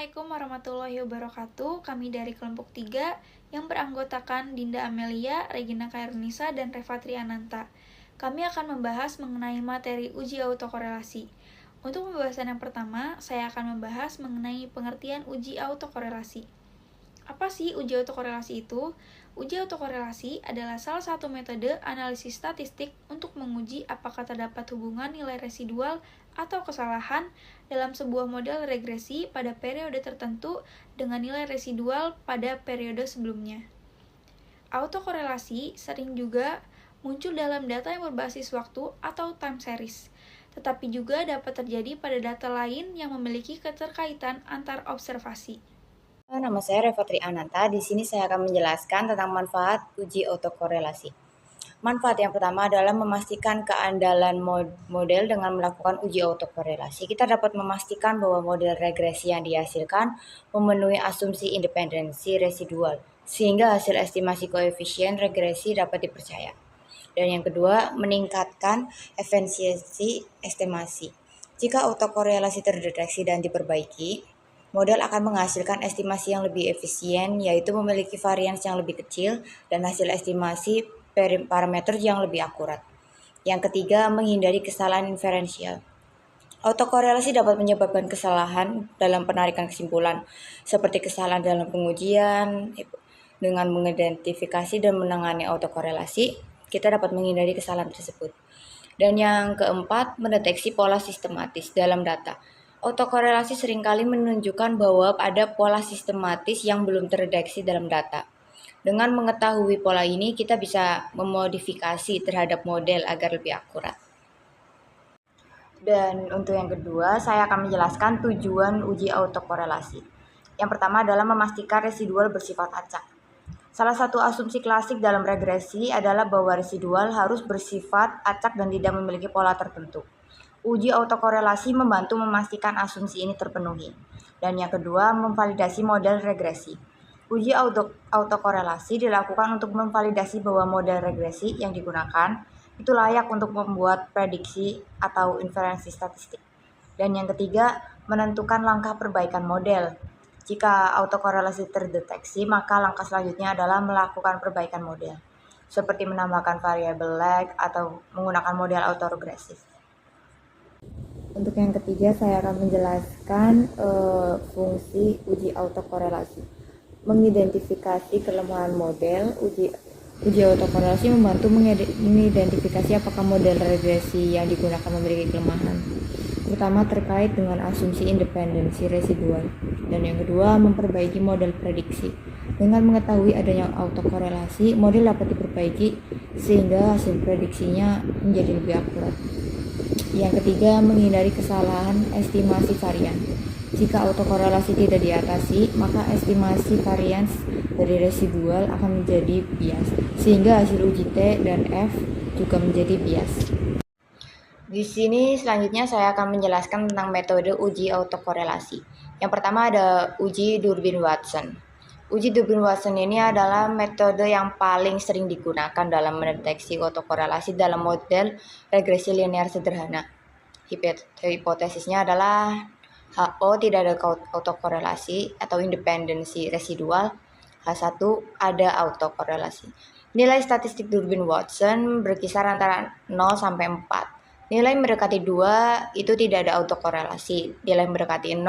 Assalamualaikum warahmatullahi wabarakatuh. Kami dari kelompok 3 yang beranggotakan Dinda Amelia, Regina Kairunisa, dan Reva Triananta. Kami akan membahas mengenai materi uji autokorelasi. Untuk pembahasan yang pertama, saya akan membahas mengenai pengertian uji autokorelasi. Apa sih uji autokorelasi itu? Uji autokorelasi adalah salah satu metode analisis statistik untuk menguji apakah terdapat hubungan nilai residual atau kesalahan dalam sebuah model regresi pada periode tertentu dengan nilai residual pada periode sebelumnya. Autokorelasi sering juga muncul dalam data yang berbasis waktu atau time series, tetapi juga dapat terjadi pada data lain yang memiliki keterkaitan antar observasi. Nama saya Reva Triananta. Di sini saya akan menjelaskan tentang manfaat uji autokorelasi. Manfaat yang pertama adalah memastikan keandalan model dengan melakukan uji autokorelasi. Kita dapat memastikan bahwa model regresi yang dihasilkan memenuhi asumsi independensi residual, sehingga hasil estimasi koefisien regresi dapat dipercaya. Dan yang kedua, meningkatkan efisiensi estimasi. Jika autokorelasi terdeteksi dan diperbaiki, model akan menghasilkan estimasi yang lebih efisien, yaitu memiliki varians yang lebih kecil dan hasil estimasi parameter yang lebih akurat. Yang ketiga, menghindari kesalahan inferensial. Autokorelasi dapat menyebabkan kesalahan dalam penarikan kesimpulan, seperti kesalahan dalam pengujian. Dengan mengidentifikasi dan menangani autokorelasi, kita dapat menghindari kesalahan tersebut. Dan yang keempat, mendeteksi pola sistematis dalam data. Autokorelasi seringkali menunjukkan bahwa ada pola sistematis yang belum terdeteksi dalam data. Dengan mengetahui pola ini, kita bisa memodifikasi terhadap model agar lebih akurat. Dan untuk yang kedua, saya akan menjelaskan tujuan uji autokorelasi. Yang pertama adalah memastikan residual bersifat acak. Salah satu asumsi klasik dalam regresi adalah bahwa residual harus bersifat acak dan tidak memiliki pola tertentu. Uji autokorelasi membantu memastikan asumsi ini terpenuhi. Dan yang kedua, memvalidasi model regresi. Uji autokorelasi dilakukan untuk memvalidasi bahwa model regresi yang digunakan itu layak untuk membuat prediksi atau inferensi statistik. Dan yang ketiga, menentukan langkah perbaikan model. Jika autokorelasi terdeteksi, maka langkah selanjutnya adalah melakukan perbaikan model, seperti menambahkan variabel lag atau menggunakan model autoregresif. Untuk yang ketiga, saya akan menjelaskan fungsi uji autokorelasi. Mengidentifikasi kelemahan model, uji autokorelasi membantu mengidentifikasi apakah model regresi yang digunakan memiliki kelemahan, terutama terkait dengan asumsi independensi residual. Dan yang kedua, memperbaiki model prediksi. Dengan mengetahui adanya autokorelasi, model dapat diperbaiki sehingga hasil prediksinya menjadi lebih akurat. Yang ketiga, menghindari kesalahan estimasi varian. Jika autokorelasi tidak diatasi, maka estimasi varians dari residual akan menjadi bias, sehingga hasil uji T dan F juga menjadi bias. Di sini selanjutnya saya akan menjelaskan tentang metode uji autokorelasi. Yang pertama ada uji Durbin-Watson. Uji Durbin-Watson ini adalah metode yang paling sering digunakan dalam mendeteksi autokorelasi dalam model regresi linear sederhana. Hipotesisnya adalah HO tidak ada autokorelasi atau independensi residual, H1 ada autokorelasi. Nilai statistik Durbin-Watson berkisar antara 0 sampai 4. Nilai mendekati 2 itu tidak ada autokorelasi. Nilai mendekati 0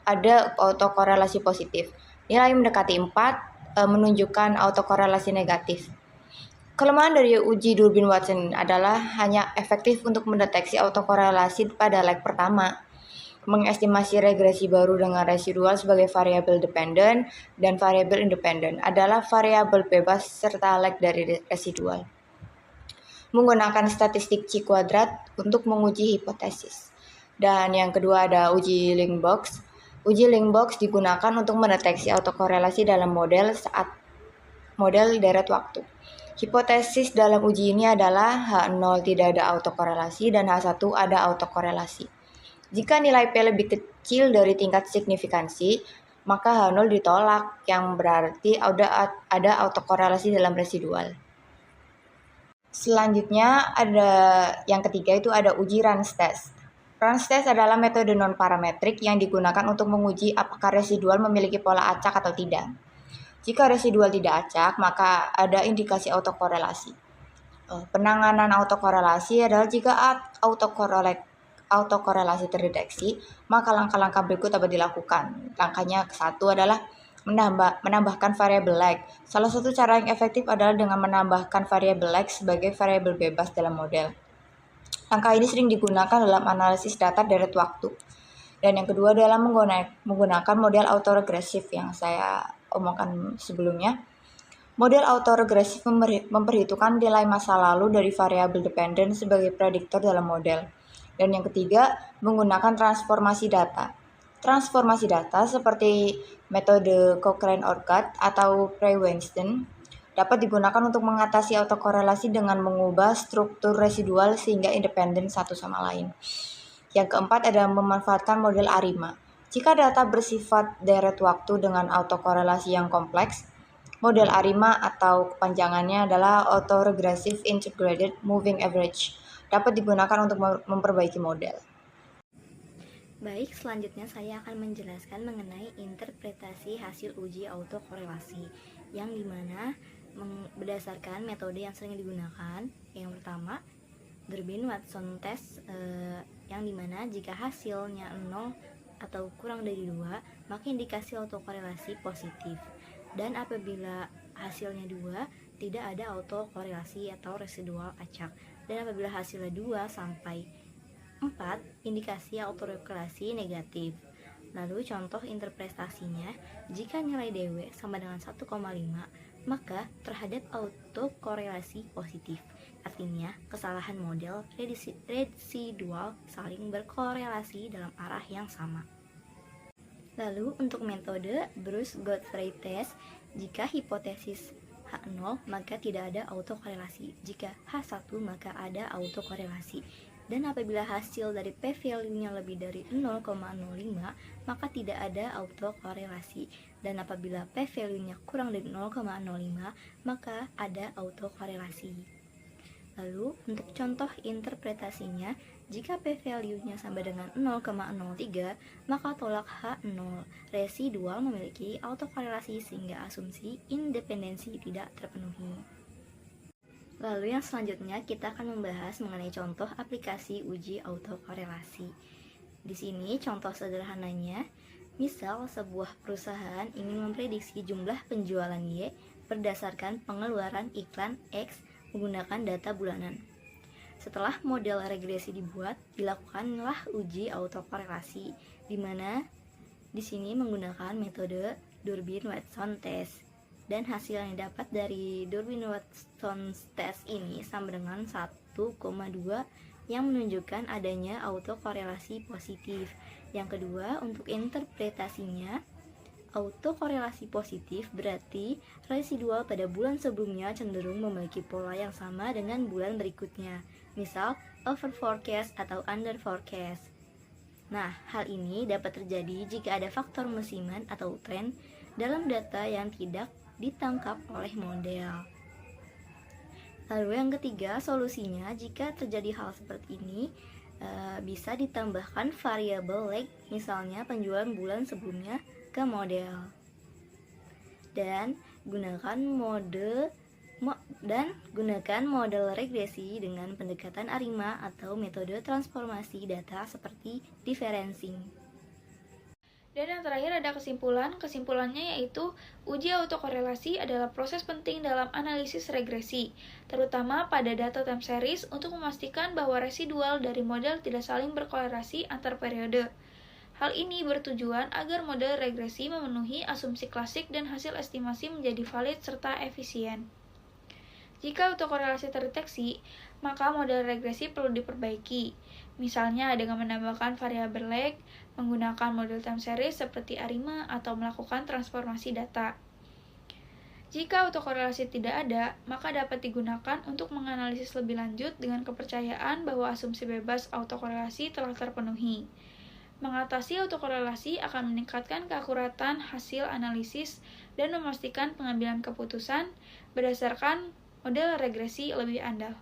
ada autokorelasi positif. Nilai mendekati 4 menunjukkan autokorelasi negatif. Kelemahan dari uji Durbin-Watson adalah hanya efektif untuk mendeteksi autokorelasi pada lag pertama, mengestimasi regresi baru dengan residual sebagai variabel dependent dan variabel independent adalah variabel bebas serta lag dari residual. Menggunakan statistik C kuadrat untuk menguji hipotesis. Dan yang kedua ada uji Linkbox. Uji Linkbox digunakan untuk mendeteksi autokorelasi dalam model saat model deret waktu. Hipotesis dalam uji ini adalah H0 tidak ada autokorelasi dan H1 ada autokorelasi. Jika nilai P lebih kecil dari tingkat signifikansi, maka H0 ditolak, yang berarti ada autokorelasi dalam residual. Selanjutnya ada yang ketiga itu ada uji Range test. Range test adalah metode non-parametrik yang digunakan untuk menguji apakah residual memiliki pola acak atau tidak. Jika residual tidak acak, maka ada indikasi autokorelasi. Penanganan autokorelasi adalah jika autokorelasi terdeteksi, maka langkah-langkah berikut dapat dilakukan. Langkahnya satu adalah menambahkan variabel lag. Salah satu cara yang efektif adalah dengan menambahkan variabel lag sebagai variabel bebas dalam model. Langkah ini sering digunakan dalam analisis data deret waktu. Dan yang kedua adalah menggunakan model autoregresif yang saya omongkan sebelumnya. Model autoregresif memperhitungkan nilai masa lalu dari variabel dependen sebagai prediktor dalam model. Dan yang ketiga, menggunakan transformasi data. Transformasi data seperti metode Cochrane-Orchard atau Frey-Weinstein dapat digunakan untuk mengatasi autokorelasi dengan mengubah struktur residual sehingga independen satu sama lain. Yang keempat adalah memanfaatkan model ARIMA. Jika data bersifat deret waktu dengan autokorelasi yang kompleks, model ARIMA atau kepanjangannya adalah Autoregressive Integrated Moving Average dapat digunakan untuk memperbaiki model. Baik, selanjutnya saya akan menjelaskan mengenai interpretasi hasil uji autokorelasi yang dimana berdasarkan metode yang sering digunakan. Yang pertama, Durbin-Watson test yang dimana jika hasilnya 0 atau kurang dari 2, maka indikasi autokorelasi positif. Dan apabila hasilnya 2, tidak ada autokorelasi atau residual acak. Dan apabila hasilnya 2 sampai 4, indikasi autokorelasi negatif. Lalu contoh interpretasinya, jika nilai DW sama dengan 1,5, maka terhadap autokorelasi positif. Artinya, kesalahan model residual saling berkorelasi dalam arah yang sama. Lalu untuk metode Bruce-Godfrey test, jika hipotesis H0 maka tidak ada autokorelasi, jika H1 maka ada autokorelasi. Dan apabila hasil dari p-value-nya lebih dari 0,05 maka tidak ada autokorelasi. Dan apabila p-value-nya kurang dari 0,05 maka ada autokorelasi. Lalu untuk contoh interpretasinya, jika p-value-nya sama dengan 0,03 maka tolak H0 residual memiliki autokorelasi sehingga asumsi independensi tidak terpenuhi. Lalu yang selanjutnya kita akan membahas mengenai contoh aplikasi uji autokorelasi. Di sini contoh sederhananya, misal sebuah perusahaan ingin memprediksi jumlah penjualan Y berdasarkan pengeluaran iklan X menggunakan data bulanan. Setelah model regresi dibuat, dilakukanlah uji autokorelasi, di mana di sini menggunakan metode Durbin-Watson test. Dan hasil yang didapat dari Durbin-Watson test ini sama dengan 1,2 yang menunjukkan adanya autokorelasi positif. Yang kedua, untuk interpretasinya, autokorelasi positif berarti residual pada bulan sebelumnya cenderung memiliki pola yang sama dengan bulan berikutnya, misal over forecast atau under forecast. Nah, hal ini dapat terjadi jika ada faktor musiman atau tren dalam data yang tidak ditangkap oleh model. Lalu yang ketiga, solusinya jika terjadi hal seperti ini bisa ditambahkan variabel lag, misalnya penjualan bulan sebelumnya ke model. Dan gunakan model regresi dengan pendekatan ARIMA atau metode transformasi data seperti differencing. Dan yang terakhir ada kesimpulan. Kesimpulannya yaitu uji autokorelasi adalah proses penting dalam analisis regresi, terutama pada data time series untuk memastikan bahwa residual dari model tidak saling berkorelasi antar periode. Hal ini bertujuan agar model regresi memenuhi asumsi klasik dan hasil estimasi menjadi valid serta efisien. Jika autokorelasi terdeteksi, maka model regresi perlu diperbaiki, misalnya dengan menambahkan variabel lag, menggunakan model time series seperti ARIMA, atau melakukan transformasi data. Jika autokorelasi tidak ada, maka dapat digunakan untuk menganalisis lebih lanjut dengan kepercayaan bahwa asumsi bebas autokorelasi telah terpenuhi. Mengatasi autokorelasi akan meningkatkan keakuratan hasil analisis dan memastikan pengambilan keputusan berdasarkan model regresi lebih andal.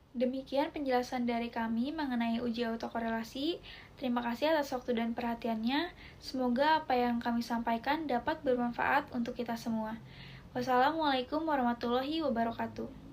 Demikian penjelasan dari kami mengenai uji autokorelasi. Terima kasih atas waktu dan perhatiannya. Semoga apa yang kami sampaikan dapat bermanfaat untuk kita semua. Wassalamualaikum warahmatullahi wabarakatuh.